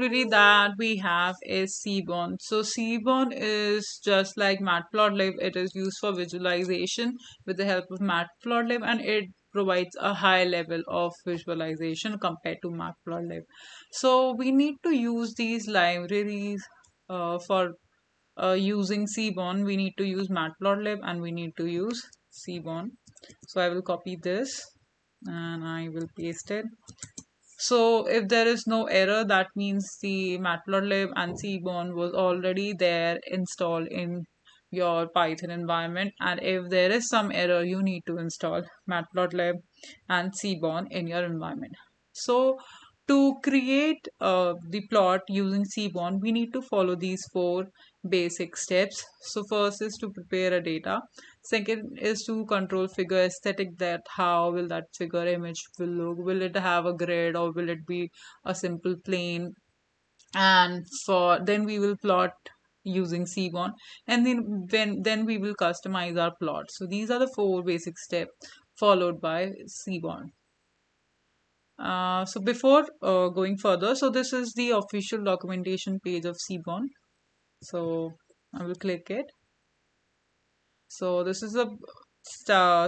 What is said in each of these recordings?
library that we have is Seaborn. So Seaborn is just like Matplotlib. It is used for visualization with the help of Matplotlib, and it provides a high level of visualization compared to Matplotlib. So we need to use these libraries for using Seaborn. We need to use Matplotlib and we need to use Seaborn. So I will copy this and I will paste it. So if there is no error, that means the Matplotlib and Seaborn was already there installed in your Python environment. And if there is some error, you need to install Matplotlib and Seaborn in your environment. So to create the plot using Seaborn, we need to follow these four basic steps. So first is to prepare a data. Second is to control figure aesthetic, that how will that figure image will look. Will it have a grid or will it be a simple plane? And for then we will plot using Seaborn, and then we will customize our plot. So these are the four basic steps followed by Seaborn. So before going further, so this is the official documentation page of Seaborn. So I will click it. So this is a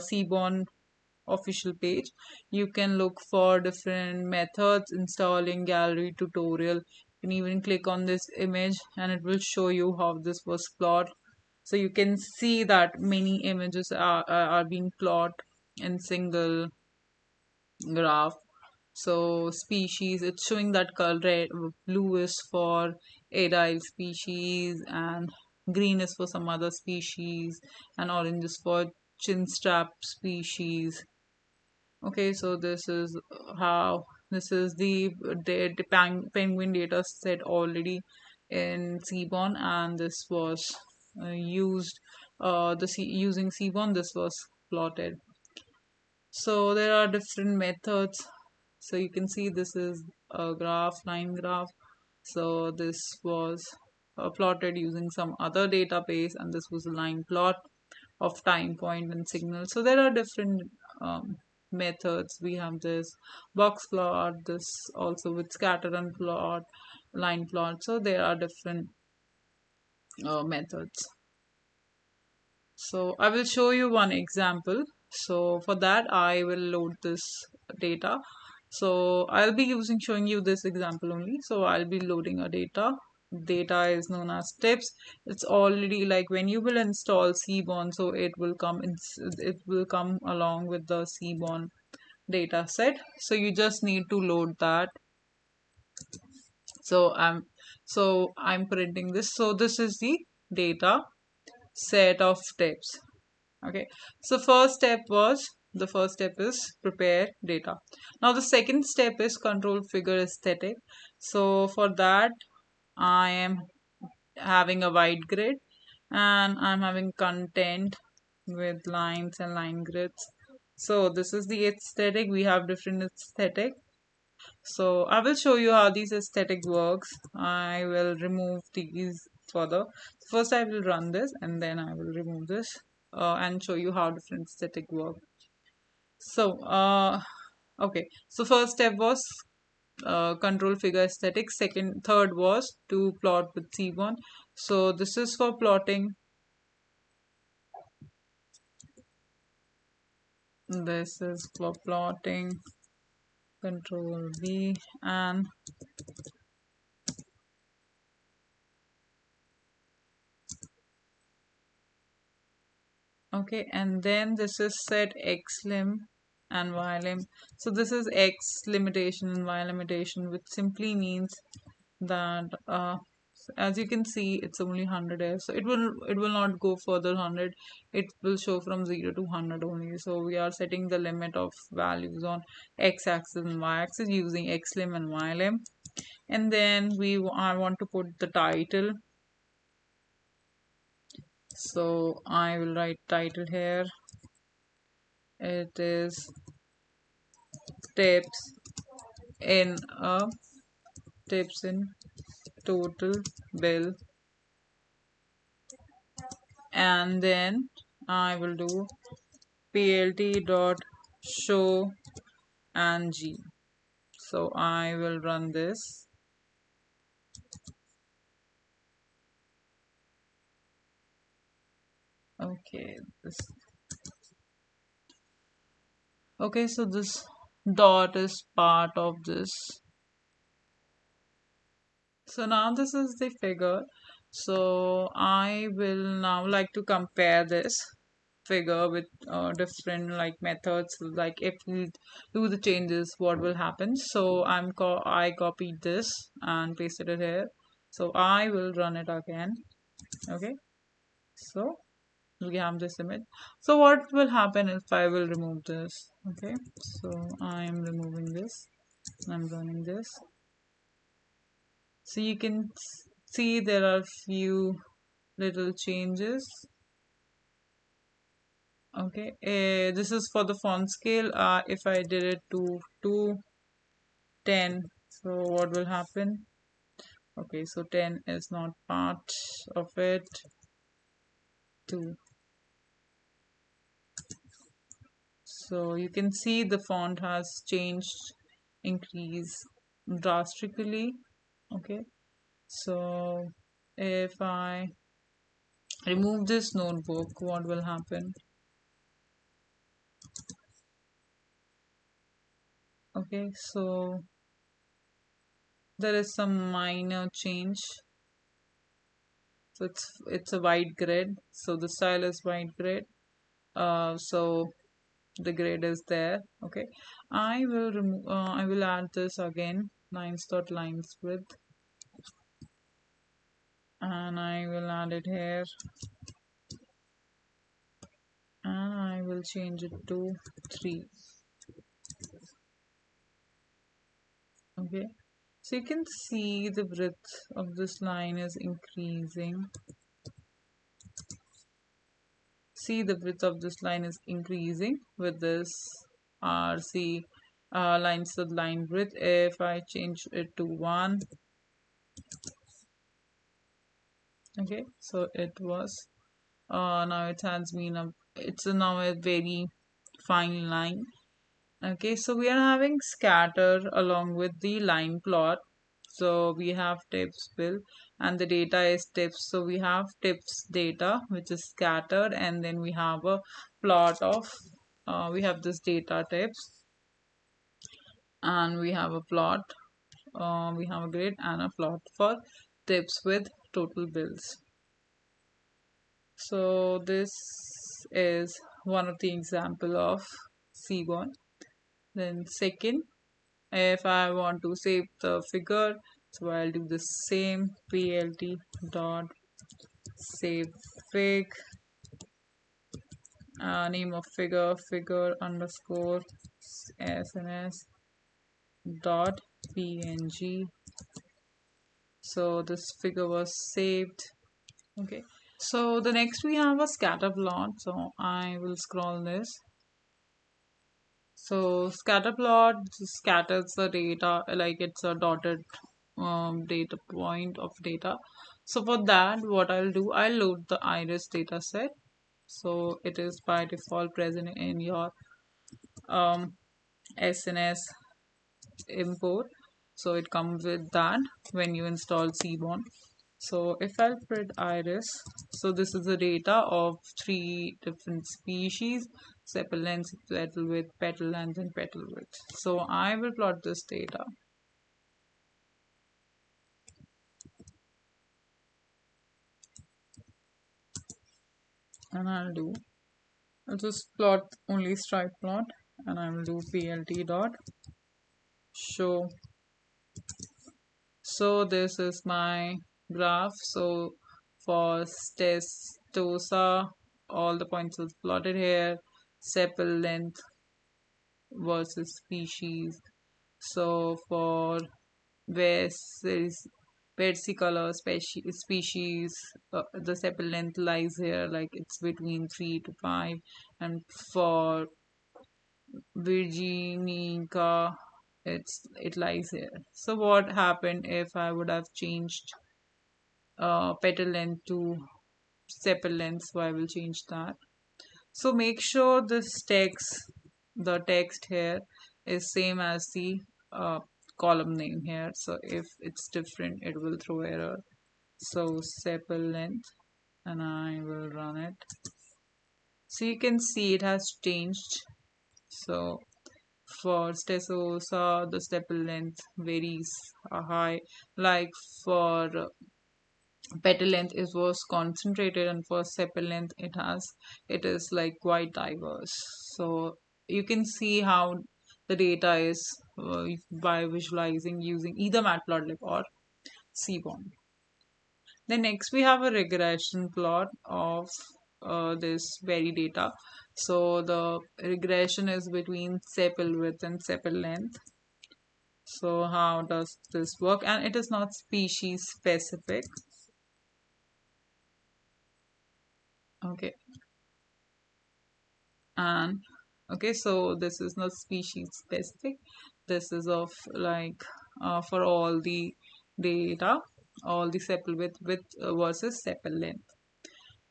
Seaborn official page. You can look for different methods, installing gallery tutorial. You can even click on this image and it will show you how this was plotted. So you can see that many images are being plotted in single graph. So species, it's showing that color red, blue is for adile species, and green is for some other species, and orange is for chinstrap species. Okay, so this is how this is the penguin data set already in Seaborn, and this was used using Seaborn. This was plotted. So there are different methods. So you can see this is a line graph. So this was plotted using some other database, and this was a line plot of time point and signal. So there are different methods. We have this box plot, this also with scatter and plot, line plot. So there are different methods. So I will show you one example. So for that I will load this data. So I'll be showing you this example only. So I'll be loading a data. Data is known as tips. It's already like when you will install Seaborn, so it will come along with the Seaborn data set. So you just need to load that. So I'm printing this. So this is the data set of tips. Okay, so the first step is prepare data. Now the second step is control figure aesthetic. So for that I am having a white grid and I'm having content with lines and line grids. So this is the aesthetic. We have different aesthetic. So I will show you how these aesthetic works. I will remove these further. First I will run this and then I will remove this and show you how different aesthetic work. So okay, so first step was control figure aesthetic. Third was to plot with Seaborn. So this is for plotting. This is for plotting. Control V and okay, and then this is set x lim and y lim. So this is x limitation and y limitation, which simply means that as you can see it's only 100 here, so it will not go further 100. It will show from 0 to 100 only. So we are setting the limit of values on x-axis and y-axis using x lim and y lim. And then I want to put the title. So I will write title here. It is tips in a tips in total bill, and then I will do plt dot show and g. So I will run this. Okay, okay, so this dot is part of this. So now this is the figure. So I will now like to compare this figure with different like methods, like if we do the changes what will happen. So I copied this and pasted it here. So I will run it again. Okay, so we have this image. So what will happen if I will remove this? Okay, so I am removing this. I'm running this. So you can see there are few little changes. Okay, this is for the font scale. If I did it to 210, so what will happen? Okay, so 10 is not part of it. 2. So you can see the font has changed, increase drastically. Okay, so if I remove this notebook, what will happen? Okay, so there is some minor change. So it's a white grid. So the style is white grid. So the grid is there. Okay, I will remove. I will add this again. Lines width, and I will add it here, and I will change it to 3. Okay, so you can see the width of this line is increasing. See, the width of this line is increasing with this RC lines of line width. If I change it to 1, okay, so it was now it has been it's now a very fine line. Okay, so we are having scatter along with the line plot. So we have tips bill and the data is tips. So we have tips data which is scattered, and then we have a plot of we have this data tips, and we have a plot, we have a grid and a plot for tips with total bills. So this is one of the example of Seaborn. Then second, if I want to save the figure, so I'll do the same plt dot save fig, name of figure underscore sns dot png. So this figure was saved. Okay, so the next we have a scatter plot. So I will scroll this. So scatter plot scatters the data like it's a dotted data point of data. So for that, what I'll do, I'll load the iris data set. So it is by default present in your SNS import. So it comes with that when you install Seaborn. So if I'll print iris, so this is the data of 3 different species: sepal length, petal width, petal length, and petal width. So I will plot this data. And I'll just plot only stripe plot, and I will do plt dot show. So this is my graph. So for testosa, all the points are plotted here. Sepal length versus species. So for versicolor species, the sepal length lies here, like it's between 3 to 5, and for Virginica, it lies here. So what happened if I would have changed petal length to sepal length? So I will change that. So make sure the text here is same as the column name here. So if it's different, it will throw error. So sepal length, and I will run it. So you can see it has changed. So for Stesosa, the stepple length varies high. Like for petal length, it was concentrated, and for sepal length, it is like quite diverse. So you can see how the data is by visualizing using either Matplotlib or Seaborn. Then next we have a regression plot of this very data. So the regression is between sepal width and sepal length. So how does this work? And it is not species specific. Okay. And okay, so this is not species specific. This is of like for all the data, all the sepal width versus sepal length.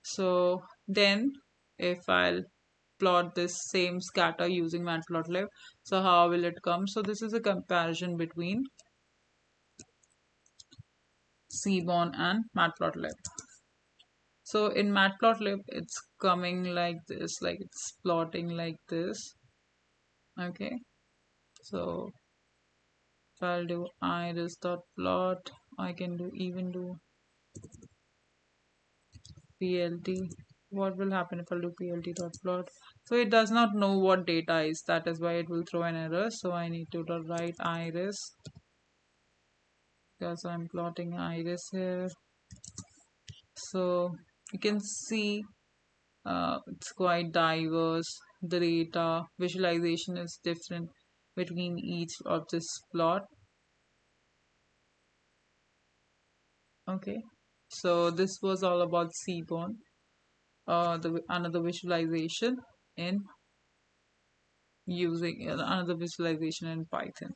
So then if I'll plot this same scatter using matplotlib, so how will it come? So this is a comparison between Seaborn and matplotlib. So in matplotlib, it's coming like this, like it's plotting like this. Okay, so if I'll do iris dot plot, I can even do plt. What will happen if I do plt dot plot? So it does not know what data is. That is why it will throw an error. So I need to write iris because I'm plotting iris here. So you can see it's quite diverse. The data visualization is different between each of this plot. Okay, so this was all about Seaborn. The another visualization in using another visualization in Python.